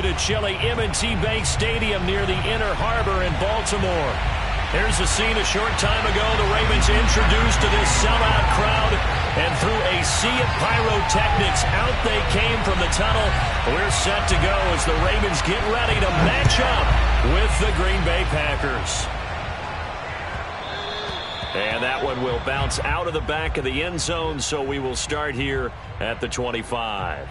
to Chile M&T Bank Stadium near the Inner Harbor in Baltimore. Here's the scene a short time ago. The Ravens introduced to this sellout crowd, and through a sea of pyrotechnics, out they came from the tunnel. We're set to go as the Ravens get ready to match up with the Green Bay Packers. And that one will bounce out of the back of the end zone, so we will start here at the 25.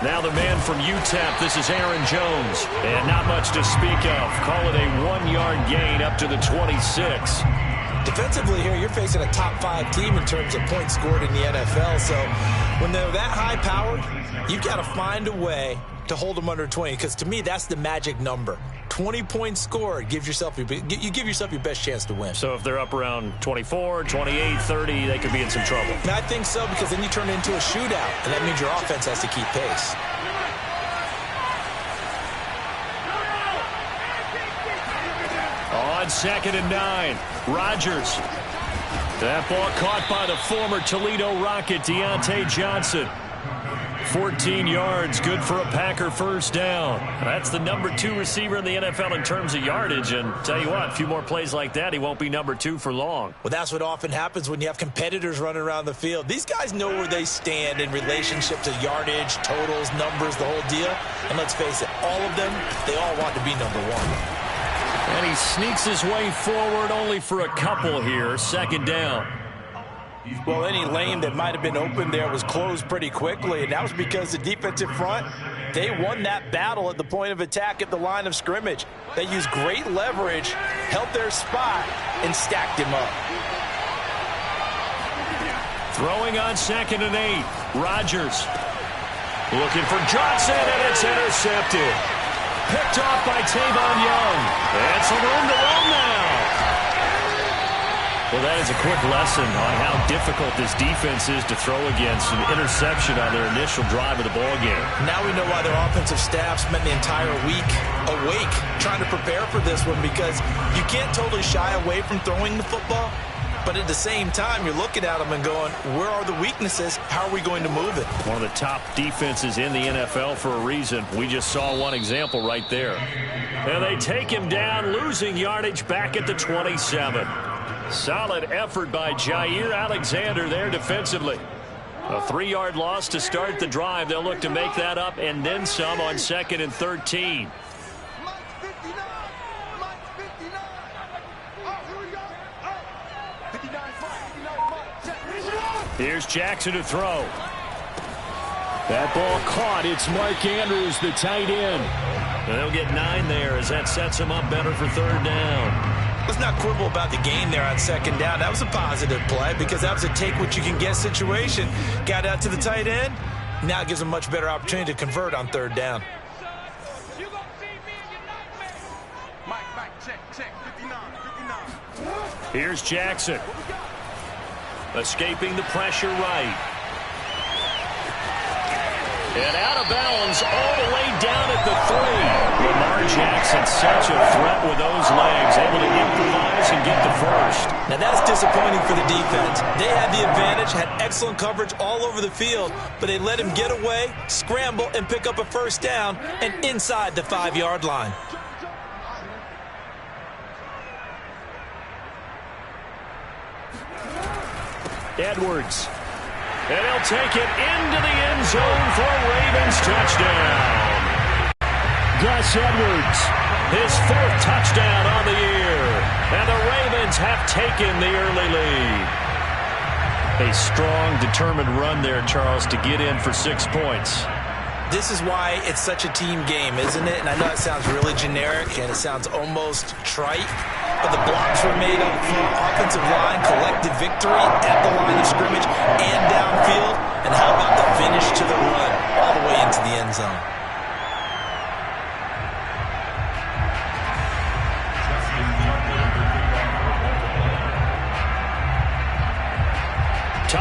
Now the man from UTEP, this is Aaron Jones. And not much to speak of. Call it a 1-yard gain up to the 26. Defensively here, you're facing a top 5 team in terms of points scored in the NFL. So when they're that high-powered, you've got to find a way to hold them under 20. Because to me, that's the magic number. 20 points scored, you give yourself your best chance to win. So if they're up around 24, 28, 30, they could be in some trouble. And I think so, because then you turn it into a shootout, and that means your offense has to keep pace. On 2nd and 9, Rodgers. That ball caught by the former Toledo Rocket, Deontay Johnson. 14 yards, good for a Packer first down. That's the number 2 receiver in the NFL in terms of yardage. And tell you what, a few more plays like that, he won't be number 2 for long. Well, that's what often happens when you have competitors running around the field. These guys know where they stand in relationship to yardage, totals, numbers, the whole deal. And let's face it, all of them, they all want to be number 1. And he sneaks his way forward only for a couple here. 2nd down. Well, any lane that might have been open there was closed pretty quickly, and that was because the defensive front, they won that battle at the point of attack at the line of scrimmage. They used great leverage, held their spot, and stacked him up. Throwing on 2nd and 8, Rodgers. Looking for Johnson, and it's intercepted. Picked off by Tavon Young. And some room to run now. Well, that is a quick lesson on how difficult this defense is to throw against. An interception on their initial drive of the ballgame. Now we know why their offensive staff spent the entire week awake trying to prepare for this one, because you can't totally shy away from throwing the football. But at the same time, you're looking at them and going, where are the weaknesses? How are we going to move it? One of the top defenses in the NFL for a reason. We just saw one example right there. And they take him down, losing yardage back at the 27. Solid effort by Jair Alexander there defensively. A 3-yard loss to start the drive. They'll look to make that up and then some on 2nd and 13. Here's Jackson to throw. That ball caught. It's Mark Andrews, the tight end. They'll get 9 there as that sets him up better for 3rd down. Let's not quibble about the gain there on 2nd down. That was a positive play because that was a take-what-you-can-get situation. Got out to the tight end. Now it gives him a much better opportunity to convert on 3rd down. Here's Jackson. Escaping the pressure right. And out of bounds all the way down at the 3. Lamar Jackson, such a threat with those legs, able to improvise and get the first. Now that's disappointing for the defense. They had the advantage, had excellent coverage all over the field, but they let him get away, scramble, and pick up a first down, and inside the 5-yard line. Edwards. And he'll take it into the end zone for a Ravens touchdown. Gus Edwards, his 4th touchdown on the year. And the Ravens have taken the early lead. A strong, determined run there, Charles, to get in for 6 points. This is why it's such a team game, isn't it? And I know it sounds really generic and it sounds almost trite, but the blocks were made up from offensive line, collective victory at the line of scrimmage and downfield. And how about the finish to the run all the way into the end zone?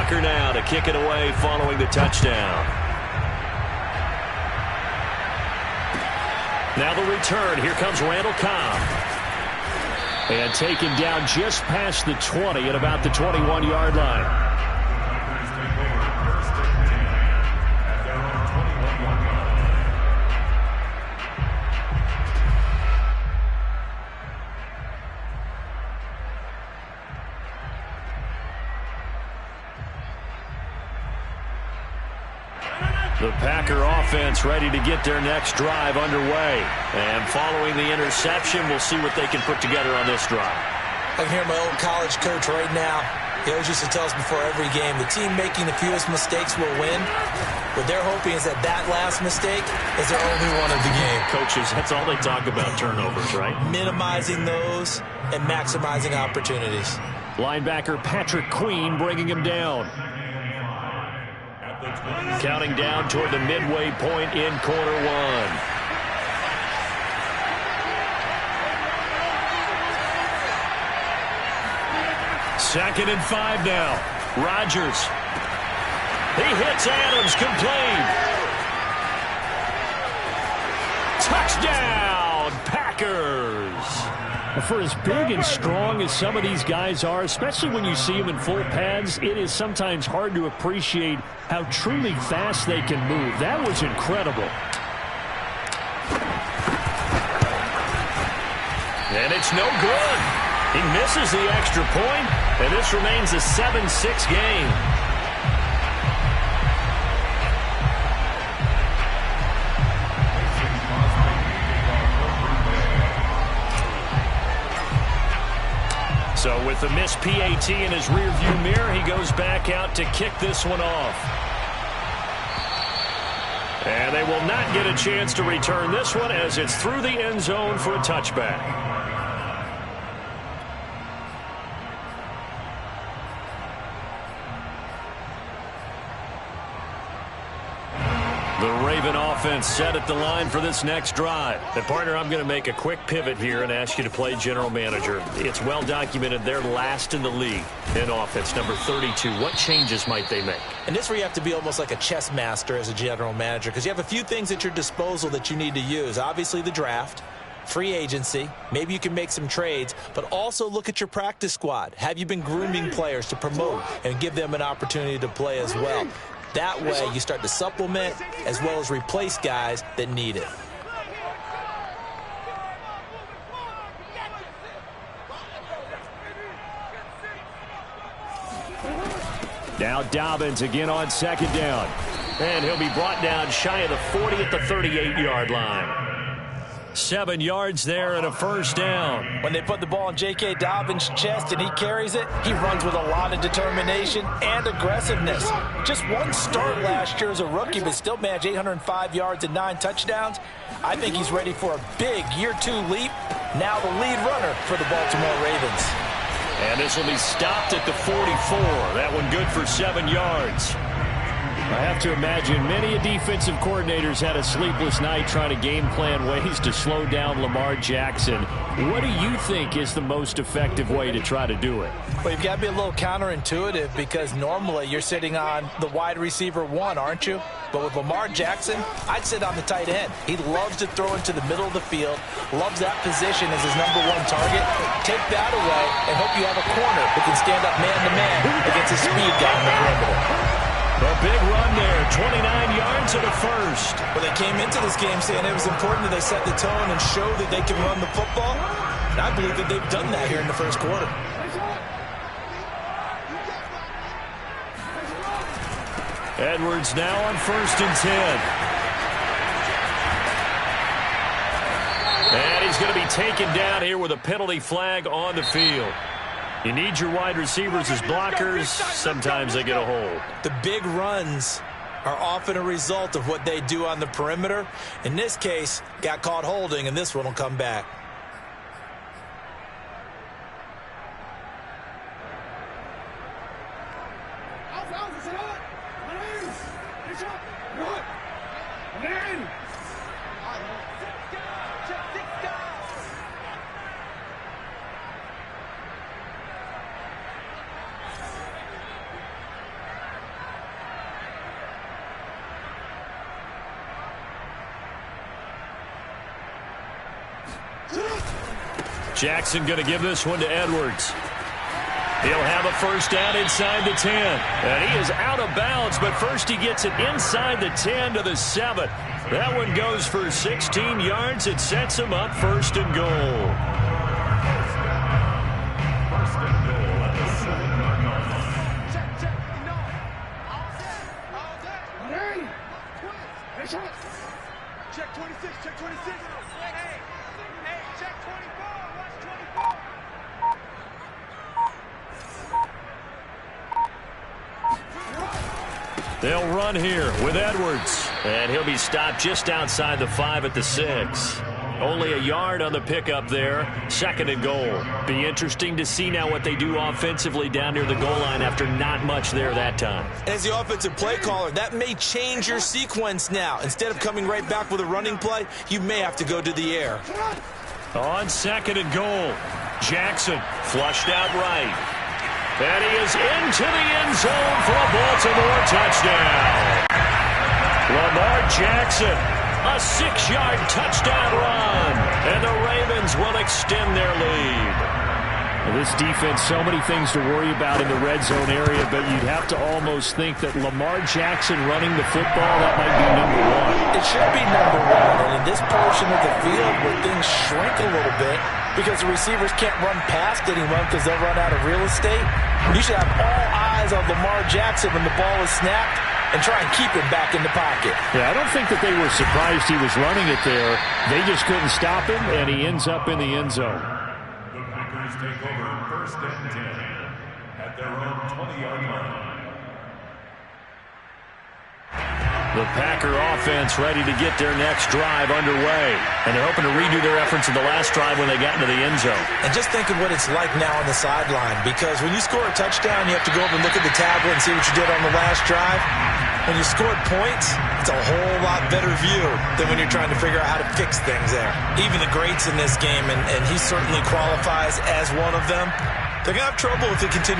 Packer now to kick it away following the touchdown. Now the return. Here comes Randall Cobb. And taken down just past the 20 at about the 21-yard line. The Packer offense ready to get their next drive underway. And following the interception, we'll see what they can put together on this drive. I can hear my old college coach right now. He always used to tell us before every game, the team making the fewest mistakes will win. What they're hoping is that that last mistake is their only one of the game. Coaches, that's all they talk about, turnovers, right? Minimizing those and maximizing opportunities. Linebacker Patrick Queen bringing him down. Counting down toward the midway point in quarter one. Second and 5 now. Rodgers. He hits Adams, complete. Touchdown, Packers. For as big and strong as some of these guys are, especially when you see them in full pads, it is sometimes hard to appreciate how truly fast they can move. That was incredible. And it's no good. He misses the extra point, and this remains a 7-6 game. So with the missed PAT in his rearview mirror, he goes back out to kick this one off. And they will not get a chance to return this one as it's through the end zone for a touchback. The Raven offense set at the line for this next drive. And partner, I'm going to make a quick pivot here and ask you to play general manager. It's well documented they're last in the league in offense, number 32. What changes might they make? And this is where you have to be almost like a chess master as a general manager, because you have a few things at your disposal that you need to use. Obviously the draft, free agency, maybe you can make some trades, but also look at your practice squad. Have you been grooming players to promote and give them an opportunity to play as well? That way, you start to supplement as well as replace guys that need it. Now Dobbins again on second down. And he'll be brought down shy of the 40 at the 38-yard line. 7 yards there and a first down. When they put the ball in J.K. Dobbins' chest and he carries it, he runs with a lot of determination and aggressiveness. Just one start last year as a rookie, but still managed 805 yards and 9 touchdowns. I think he's ready for a big year-2 leap. Now the lead runner for the Baltimore Ravens. And this will be stopped at the 44. That one good for 7 yards. I have to imagine many defensive coordinators had a sleepless night trying to game plan ways to slow down Lamar Jackson. What do you think is the most effective way to try to do it? Well, you've got to be a little counterintuitive because normally you're sitting on the wide receiver 1, aren't you? But with Lamar Jackson, I'd sit on the tight end. He loves to throw into the middle of the field, loves that position as his number 1 target. Take that away and hope you have a corner who can stand up man-to-man against a speed guy on the perimeter. A big run there, 29 yards and a first. Well, they came into this game saying it was important that they set the tone and show that they can run the football. And I believe that they've done that here in the first quarter. Edwards now on 1st and 10. And he's going to be taken down here with a penalty flag on the field. You need your wide receivers as blockers. Sometimes they get a hold. The big runs are often a result of what they do on the perimeter. In this case, got caught holding, and this one will come back. Jackson going to give this one to Edwards. He'll have a first down inside the 10. And he is out of bounds, but first he gets it inside the 10 to the 7. That one goes for 16 yards. It sets him up first and goal. Check 26, check 26. Hey, check 24, watch 24. They'll run here with Edwards. And he'll be stopped just outside the 5 at the 6. Only a yard on the pickup there. Second and goal. Be interesting to see now what they do offensively down near the goal line after not much there that time. As the offensive play caller, that may change your sequence now. Instead of coming right back with a running play, you may have to go to the air. On second and goal, Jackson flushed out right. And he is into the end zone for a Baltimore touchdown. Lamar Jackson, a 6-yard touchdown run, and the Ravens will extend their lead. Well, this defense, so many things to worry about in the red zone area, but you'd have to almost think that Lamar Jackson running the football, that might be number one. It should be number one, and in this portion of the field where things shrink a little bit because the receivers can't run past anyone because they'll run out of real estate, you should have all eyes on Lamar Jackson when the ball is snapped and try and keep him back in the pocket. Yeah, I don't think that they were surprised he was running it there. They just couldn't stop him, and he ends up in the end zone. The Packers take over first and 10 at their own 20-yard line. The Packer offense ready to get their next drive underway. And they're hoping to redo their efforts in the last drive when they got into the end zone. And just think of what it's like now on the sideline, because when you score a touchdown, you have to go over and look at the tablet and see what you did on the last drive. When you scored points, it's a whole lot better view than when you're trying to figure out how to fix things there. Even the greats in this game, and he certainly qualifies as one of them, they're going to have trouble if they continue